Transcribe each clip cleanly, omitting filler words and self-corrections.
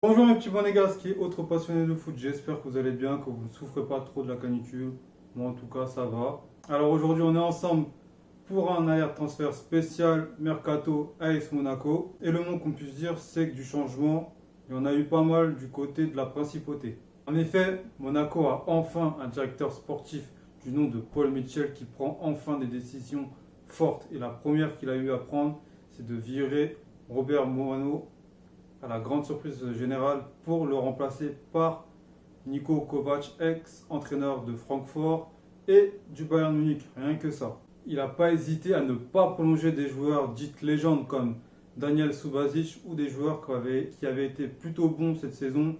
Bonjour mes petits monégasques, autres passionnés de foot, j'espère que vous allez bien, que vous ne souffrez pas trop de la canicule. Moi en tout cas ça va. Alors aujourd'hui on est ensemble pour un arrière transfert spécial Mercato AS Monaco. Et le moins qu'on puisse dire c'est que du changement, il y en a eu pas mal du côté de la principauté. En effet, Monaco a enfin un directeur sportif du nom de Paul Mitchell qui prend enfin des décisions fortes. Et la première qu'il a eu à prendre, c'est de virer Robert Moreno à la grande surprise générale pour le remplacer par Niko Kovac, ex-entraîneur de Francfort et du Bayern Munich. Rien que ça. Il n'a pas hésité à ne pas prolonger des joueurs dites légendes comme Daniel Subasic ou des joueurs qui avaient été plutôt bons cette saison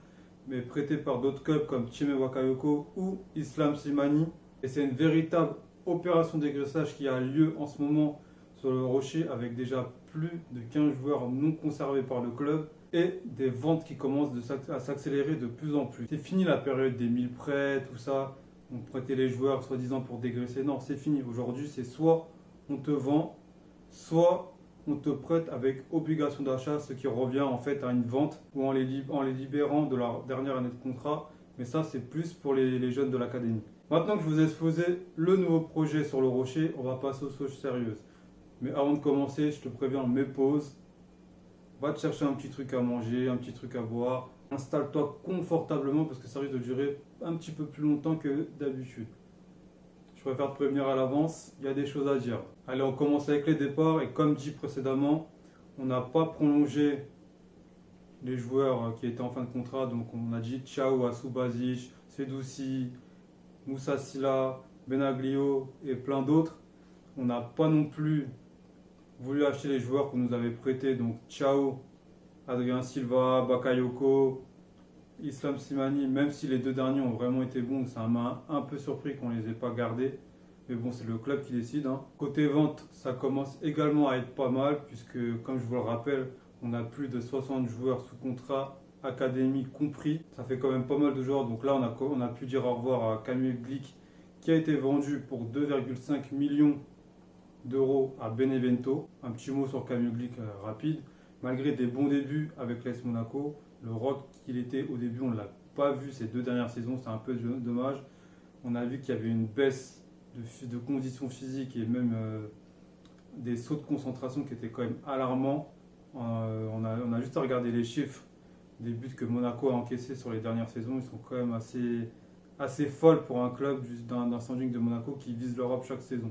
mais prêtés par d'autres clubs comme Chime Bakayoko ou Islam Slimani. Et c'est une véritable opération dégraissage qui a lieu en ce moment sur le Rocher avec déjà plus de 15 joueurs non conservés par le club et des ventes qui commencent à s'accélérer de plus en plus. C'est fini la période des 1000 prêts, tout ça. On prêtait les joueurs soi-disant pour dégraisser. Non, c'est fini. Aujourd'hui, c'est soit on te vend, soit on te prête avec obligation d'achat, ce qui revient en fait à une vente ou en les libérant de leur dernière année de contrat. Mais ça, c'est plus pour les jeunes de l'académie. Maintenant que je vous ai exposé le nouveau projet sur le Rocher, on va passer aux choses sérieuses. Mais avant de commencer, je te préviens, mes pauses. Va te chercher un petit truc à manger, un petit truc à boire. Installe-toi confortablement parce que ça risque de durer un petit peu plus longtemps que d'habitude. Je préfère te prévenir à l'avance, il y a des choses à dire. Allez, on commence avec les départs et comme dit précédemment, on n'a pas prolongé les joueurs qui étaient en fin de contrat. Donc on a dit ciao à Subasic, Sedoussi, Moussa Silla, Benaglio et plein d'autres. On n'a pas non plus voulu acheter les joueurs qu'on nous avait prêtés, donc ciao, Adrien Silva, Bakayoko, Islam Slimani, même si les deux derniers ont vraiment été bons, ça m'a un peu surpris qu'on ne les ait pas gardés. Mais bon, c'est le club qui décide. Côté vente, ça commence également à être pas mal, puisque comme je vous le rappelle, on a plus de 60 joueurs sous contrat, académie compris. Ça fait quand même pas mal de joueurs. Donc là, on a pu dire au revoir à Camille Glick, qui a été vendu pour 2,5 millions d'euros à Benevento. Un petit mot sur Camille Glick rapide. Malgré des bons débuts avec l'AS Monaco, le rock qu'il était au début, on ne l'a pas vu ces deux dernières saisons, c'est un peu dommage. On a vu qu'il y avait une baisse de conditions physiques et même des sauts de concentration qui étaient quand même alarmants. On a juste à regarder les chiffres des buts que Monaco a encaissés sur les dernières saisons. Ils sont quand même assez folles pour un club d'un standing de Monaco qui vise l'Europe chaque saison.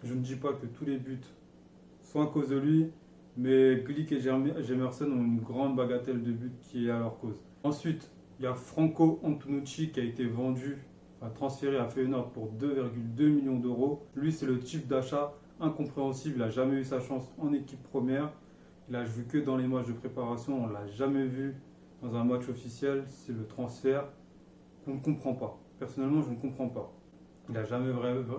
Je ne dis pas que tous les buts sont à cause de lui, mais Glick et Jemerson ont une grande bagatelle de buts qui est à leur cause. Ensuite, il y a Franco Antonucci qui a été transféré à Feyenoord pour 2,2 millions d'euros. Lui, c'est le type d'achat incompréhensible. Il n'a jamais eu sa chance en équipe première. Il a joué que dans les matchs de préparation. On ne l'a jamais vu dans un match officiel. C'est le transfert qu'on ne comprend pas. Personnellement, je ne comprends pas. Il n'a jamais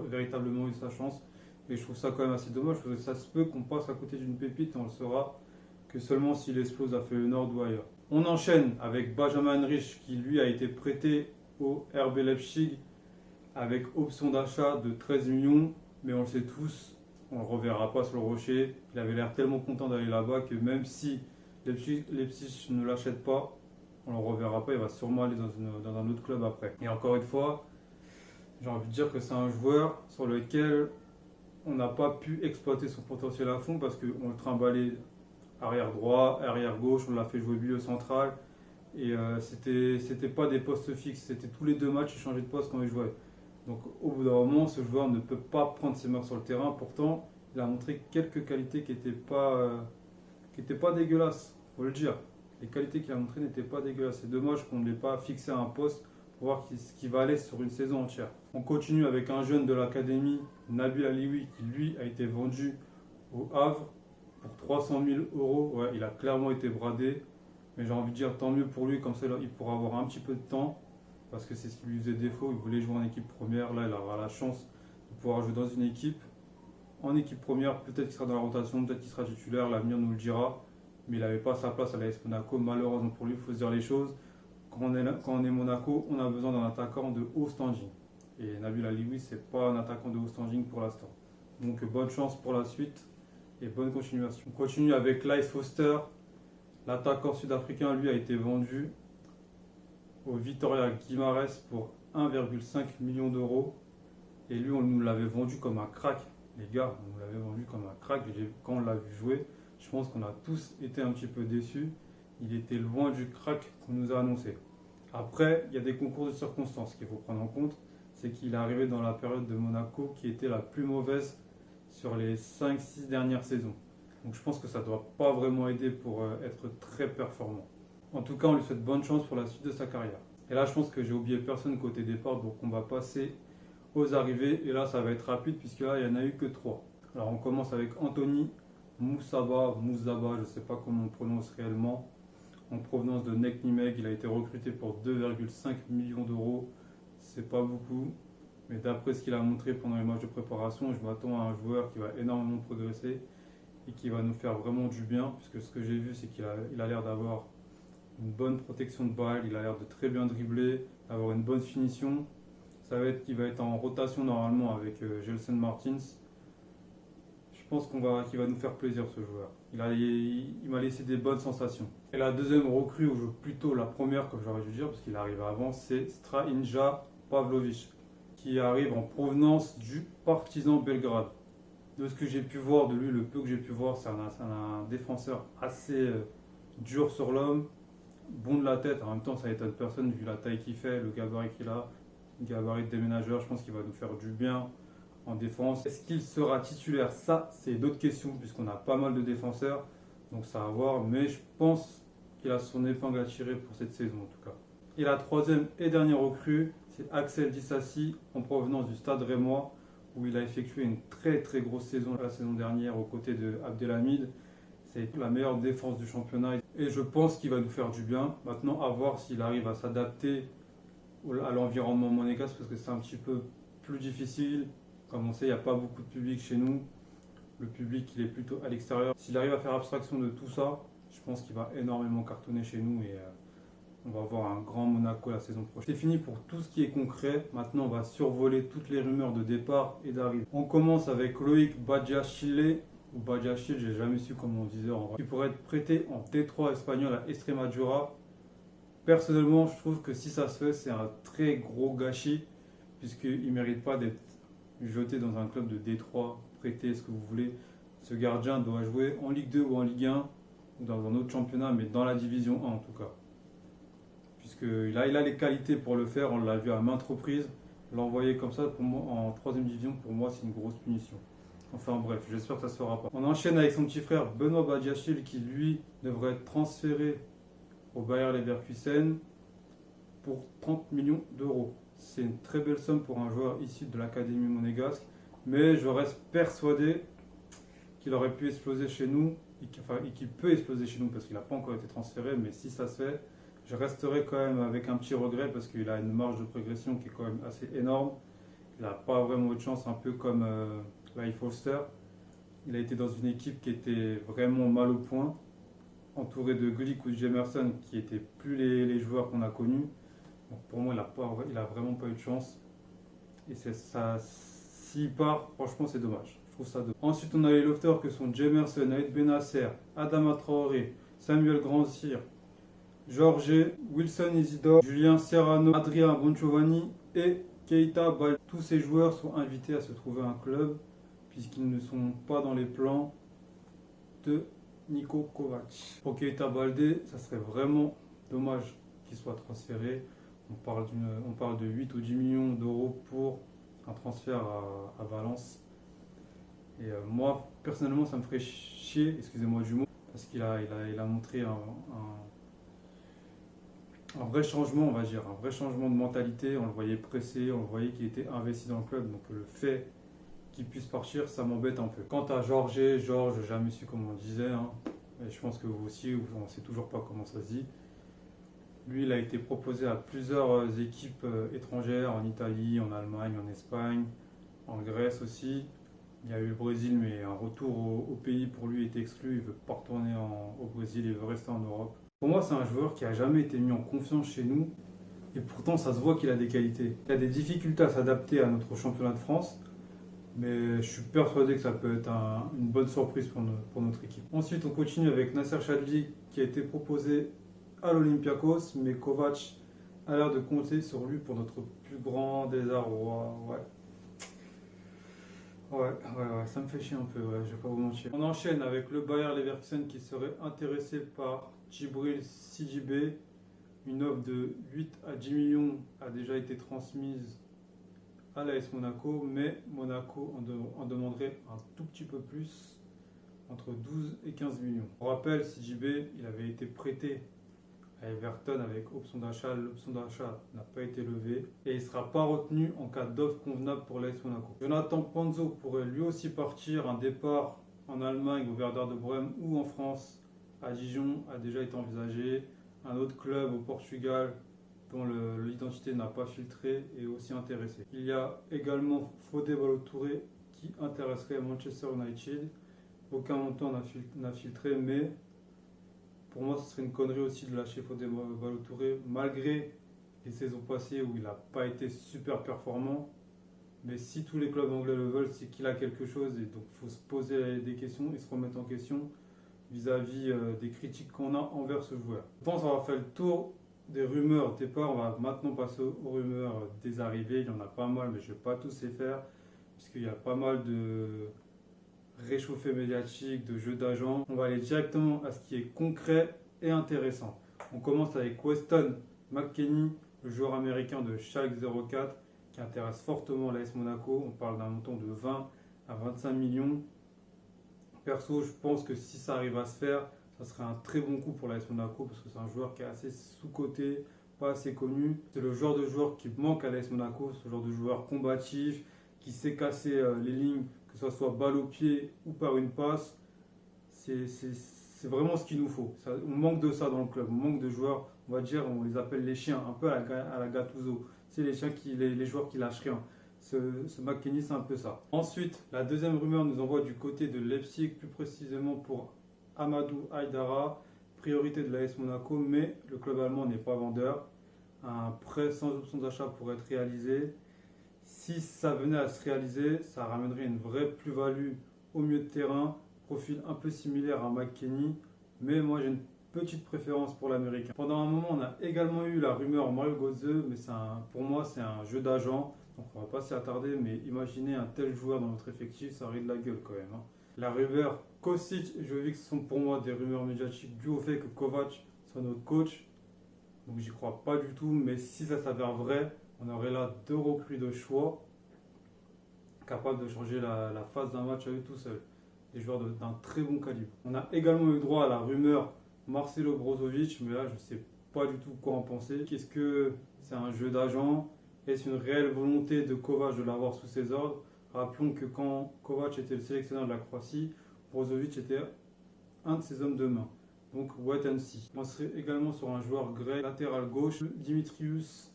véritablement eu sa chance. Et je trouve ça quand même assez dommage parce que ça se peut qu'on passe à côté d'une pépite et on le saura que seulement s'il explose à Feyenoord ou ailleurs. On enchaîne avec Benjamin Rich qui lui a été prêté au RB Leipzig avec option d'achat de 13 millions. Mais on le sait tous, on ne le reverra pas sur le Rocher. Il avait l'air tellement content d'aller là-bas que même si Leipzig ne l'achète pas, on ne le reverra pas. Il va sûrement aller dans un autre club après. Et encore une fois, j'ai envie de dire que c'est un joueur sur lequel on n'a pas pu exploiter son potentiel à fond parce qu'on le trimballait arrière droit, arrière gauche, on l'a fait jouer milieu central et c'était pas des postes fixes, c'était tous les deux matchs, il changeait de poste quand il jouait. Donc au bout d'un moment, ce joueur ne peut pas prendre ses marques sur le terrain. Pourtant, il a montré quelques qualités qui n'étaient pas dégueulasses, faut le dire. Les qualités qu'il a montrées n'étaient pas dégueulasses. C'est dommage qu'on ne l'ait pas fixé à un poste pour voir ce qui va aller sur une saison entière. On continue avec un jeune de l'académie, Nabil Alioui, qui lui a été vendu au Havre pour 300 000 euros. Ouais, il a clairement été bradé, mais j'ai envie de dire tant mieux pour lui, comme ça il pourra avoir un petit peu de temps, parce que c'est ce qui lui faisait défaut. Il voulait jouer en équipe première, là il aura la chance de pouvoir jouer dans une équipe. En équipe première, peut-être qu'il sera dans la rotation, peut-être qu'il sera titulaire, l'avenir nous le dira, mais il n'avait pas sa place à l'AS Monaco, malheureusement pour lui, il faut se dire les choses. Quand on est Monaco, on a besoin d'un attaquant de haut standing. Et Nabil Alioui, ce n'est pas un attaquant de haut standing pour l'instant. Donc bonne chance pour la suite et bonne continuation. On continue avec Leif Foster L'attaquant sud-africain, lui, a été vendu au Vitória Guimarães pour 1,5 million d'euros. Et lui, on nous l'avait vendu comme un crack. Les gars, on nous l'avait vendu comme un crack. Quand on l'a vu jouer, je pense qu'on a tous été un petit peu déçus. Il était loin du crack qu'on nous a annoncé. Après, il y a des concours de circonstances qu'il faut prendre en compte. C'est qu'il est arrivé dans la période de Monaco qui était la plus mauvaise sur les 5-6 dernières saisons. Donc je pense que ça ne doit pas vraiment aider pour être très performant. En tout cas, on lui souhaite bonne chance pour la suite de sa carrière. Et là, je pense que j'ai oublié personne côté départ, donc on va passer aux arrivées. Et là, ça va être rapide puisque là, il n'y en a eu que 3. Alors on commence avec Anthony Moussaba, je ne sais pas comment on prononce réellement, en provenance de Nek Nimeg. Il a été recruté pour 2,5 millions d'euros. C'est pas beaucoup, mais d'après ce qu'il a montré pendant les matchs de préparation, je m'attends à un joueur qui va énormément progresser et qui va nous faire vraiment du bien, puisque ce que j'ai vu, c'est qu'il a l'air d'avoir une bonne protection de balle, il a l'air de très bien dribbler, d'avoir une bonne finition. Qu'il va être en rotation normalement avec Gelson Martins. Je pense qu'il va nous faire plaisir ce joueur. Il m'a laissé des bonnes sensations. Et la deuxième recrue, ou plutôt la première comme j'aurais dû dire, parce qu'il arrive avant, c'est Strahinja Pavlovic, qui arrive en provenance du Partizan Belgrade. De ce que j'ai pu voir de lui, le peu que j'ai pu voir, c'est un défenseur assez dur sur l'homme, bon de la tête. En même temps, ça étonne personne vu la taille qu'il fait, le gabarit qu'il a. Gabarit de déménageur, je pense qu'il va nous faire du bien en défense. Est-ce qu'il sera titulaire? Ça, c'est d'autres questions, puisqu'on a pas mal de défenseurs, donc ça va voir. Mais je pense qu'il a son épingle à tirer pour cette saison en tout cas. Et la troisième et dernière recrue, c'est Axel Disasi, en provenance du Stade Rémois, où il a effectué une très très grosse saison la saison dernière aux côtés de Abdelhamid. C'est la meilleure défense du championnat et je pense qu'il va nous faire du bien. Maintenant, à voir s'il arrive à s'adapter à l'environnement monégasque, parce que c'est un petit peu plus difficile. Comme on sait, il n'y a pas beaucoup de public chez nous. Le public, il est plutôt à l'extérieur. S'il arrive à faire abstraction de tout ça, je pense qu'il va énormément cartonner chez nous et on va avoir un grand Monaco la saison prochaine. C'est fini pour tout ce qui est concret. Maintenant, on va survoler toutes les rumeurs de départ et d'arrivée. On commence avec Loïc Badiachile, ou Badiachile, j'ai jamais su comment on disait en vrai, qui pourrait être prêté en T3 espagnol à Extremadura. Personnellement, je trouve que si ça se fait, c'est un très gros gâchis, puisqu'il ne mérite pas d'être jeté dans un club de D3, prêté, ce que vous voulez. Ce gardien doit jouer en Ligue 2 ou en Ligue 1, ou dans un autre championnat, mais dans la Division 1 en tout cas. Puisqu'il a les qualités pour le faire, on l'a vu à maintes reprises. L'envoyer comme ça pour moi, en 3ème division, pour moi, c'est une grosse punition. Enfin bref, j'espère que ça ne se fera pas. On enchaîne avec son petit frère Benoît Badiachile, qui lui devrait être transféré au Bayer Leverkusen pour 30 millions d'euros. C'est une très belle somme pour un joueur issu de l'académie monégasque, mais je reste persuadé qu'il aurait pu exploser chez nous, et qu'il peut exploser chez nous parce qu'il n'a pas encore été transféré, mais si ça se fait, je resterai quand même avec un petit regret parce qu'il a une marge de progression qui est quand même assez énorme. Il n'a pas vraiment eu de chance, un peu comme Leif Holster. Il a été dans une équipe qui était vraiment mal au point, entouré de Glick ou de Jemerson qui n'étaient plus les joueurs qu'on a connus. Donc pour moi, il a vraiment pas eu de chance. Et ça, s'il part, franchement, c'est dommage. Je trouve ça dommage. Ensuite, on a les lofters que sont Jemerson, Aïd Benasser, Adama Traoré, Samuel Grandsir, Jorge, Wilson Isidore, Julien Serrano, Adrien Bongiovanni et Keita Balde. Tous ces joueurs sont invités à se trouver un club puisqu'ils ne sont pas dans les plans de Niko Kovac. Pour Keita Balde, ça serait vraiment dommage qu'il soit transféré. On parle de 8 ou 10 millions d'euros pour un transfert à Valence. Et moi, personnellement, ça me ferait chier, excusez-moi du mot, parce qu'il a montré un vrai changement, on va dire, un vrai changement de mentalité. On le voyait pressé, on le voyait qu'il était investi dans le club. Donc le fait qu'il puisse partir, ça m'embête un peu. Quant à Georges, j'ai jamais su comment on disait. Hein. Et je pense que vous aussi, on ne sait toujours pas comment ça se dit. Lui, il a été proposé à plusieurs équipes étrangères, en Italie, en Allemagne, en Espagne, en Grèce aussi. Il y a eu le Brésil, mais un retour au pays pour lui est exclu. Il ne veut pas retourner au Brésil, il veut rester en Europe. Pour moi, c'est un joueur qui n'a jamais été mis en confiance chez nous. Et pourtant, ça se voit qu'il a des qualités. Il a des difficultés à s'adapter à notre championnat de France. Mais je suis persuadé que ça peut être une bonne surprise pour notre équipe. Ensuite, on continue avec Nasser Chadli qui a été proposé à l'Olympiakos, mais Kovac a l'air de compter sur lui pour notre plus grand désarroi. Ouais, ça me fait chier un peu, ouais, je vais pas vous mentir. On enchaîne avec le Bayer Leverkusen qui serait intéressé par Djibril Sidibé. Une offre de 8 à 10 millions a déjà été transmise à l'AS Monaco, mais Monaco en demanderait un tout petit peu plus, entre 12 et 15 millions. Pour rappel, Sidibé, il avait été prêté à Everton avec option d'achat. L'option d'achat n'a pas été levée et il ne sera pas retenu en cas d'offre convenable pour l'AS Monaco. Jonathan Panzo pourrait lui aussi partir. Un départ en Allemagne au Werder de Brême ou en France à Dijon a déjà été envisagé. Un autre club au Portugal dont l'identité n'a pas filtré est aussi intéressé. Il y a également Fodé Ballo-Touré qui intéresserait Manchester United. Aucun montant n'a filtré, mais pour moi, ce serait une connerie aussi de lâcher Fodé Ballo-Touré, malgré les saisons passées où il n'a pas été super performant. Mais si tous les clubs anglais le veulent, c'est qu'il a quelque chose et donc il faut se poser des questions et se remettre en question vis-à-vis des critiques qu'on a envers ce joueur. Je pense avoir fait le tour des rumeurs départ. On va maintenant passer aux rumeurs des arrivées. Il y en a pas mal, mais je ne vais pas tous les faire puisqu'il y a pas mal de réchauffé médiatique, de jeux d'agents. On va aller directement à ce qui est concret et intéressant. On commence avec Weston McKennie, le joueur américain de Schalke 04 qui intéresse fortement l'AS Monaco. On parle d'un montant de 20 à 25 millions. Perso, je pense que si ça arrive à se faire, ça serait un très bon coup pour l'AS Monaco parce que c'est un joueur qui est assez sous-coté, pas assez connu. C'est le genre de joueur qui manque à l'AS Monaco, ce genre de joueur combatif, qui sait casser les lignes, que ce soit balle au pied ou par une passe. C'est vraiment ce qu'il nous faut. On manque de ça dans le club. On manque de joueurs, on va dire, on les appelle les chiens, un peu à la Gattuso. C'est les chiens, les joueurs qui lâchent rien. Ce McKennie, c'est un peu ça. Ensuite, la deuxième rumeur nous envoie du côté de Leipzig, plus précisément pour Amadou Haïdara, priorité de l'AS Monaco, mais le club allemand n'est pas vendeur. Un prêt sans option d'achat pourrait être réalisé. Si ça venait à se réaliser, ça ramènerait une vraie plus-value au milieu de terrain, profil un peu similaire à McKennie, mais moi j'ai une petite préférence pour l'américain. Pendant un moment, on a également eu la rumeur Mario Götze, mais pour moi c'est un jeu d'agent, donc on va pas s'y attarder, mais imaginez un tel joueur dans notre effectif, ça rit de la gueule quand même. La rumeur Kostic et Jovic sont pour moi des rumeurs médiatiques dues au fait que Kovac soit notre coach, donc j'y crois pas du tout, mais si ça s'avère vrai, on aurait là deux recrues de choix capables de changer la phase d'un match à eux tout seuls. Des joueurs d'un très bon calibre. On a également eu droit à la rumeur Marcelo Brozovic, mais là je ne sais pas du tout quoi en penser. Qu'est-ce que c'est un jeu d'agent? Est-ce une réelle volonté de Kovac de l'avoir sous ses ordres? Rappelons que quand Kovac était le sélectionneur de la Croatie, Brozovic était un de ses hommes de main. Donc wait and see. On serait également sur un joueur grec latéral gauche, Dimitrius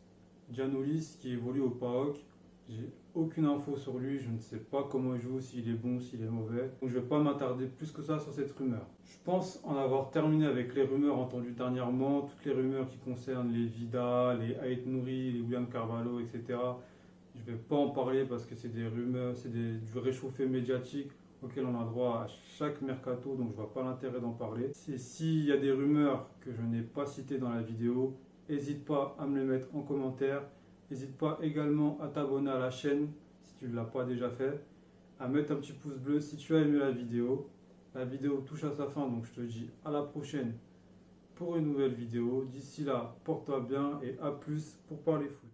Giannoulis, qui évolue au PAOK. J'ai aucune info sur lui, je ne sais pas comment il joue, s'il est bon, s'il est mauvais. Donc je ne vais pas m'attarder plus que ça sur cette rumeur. Je pense en avoir terminé avec les rumeurs entendues dernièrement, toutes les rumeurs qui concernent les Vida, les Ait Nouri, les William Carvalho, etc. Je ne vais pas en parler parce que c'est des rumeurs, c'est du réchauffé médiatique auquel on a droit à chaque mercato, donc je ne vois pas l'intérêt d'en parler. S'il y a des rumeurs que je n'ai pas citées dans la vidéo, n'hésite pas à me les mettre en commentaire. N'hésite pas également à t'abonner à la chaîne si tu ne l'as pas déjà fait, à mettre un petit pouce bleu si tu as aimé la vidéo. La vidéo touche à sa fin, donc je te dis à la prochaine pour une nouvelle vidéo. D'ici là, porte-toi bien et à plus pour parler foot.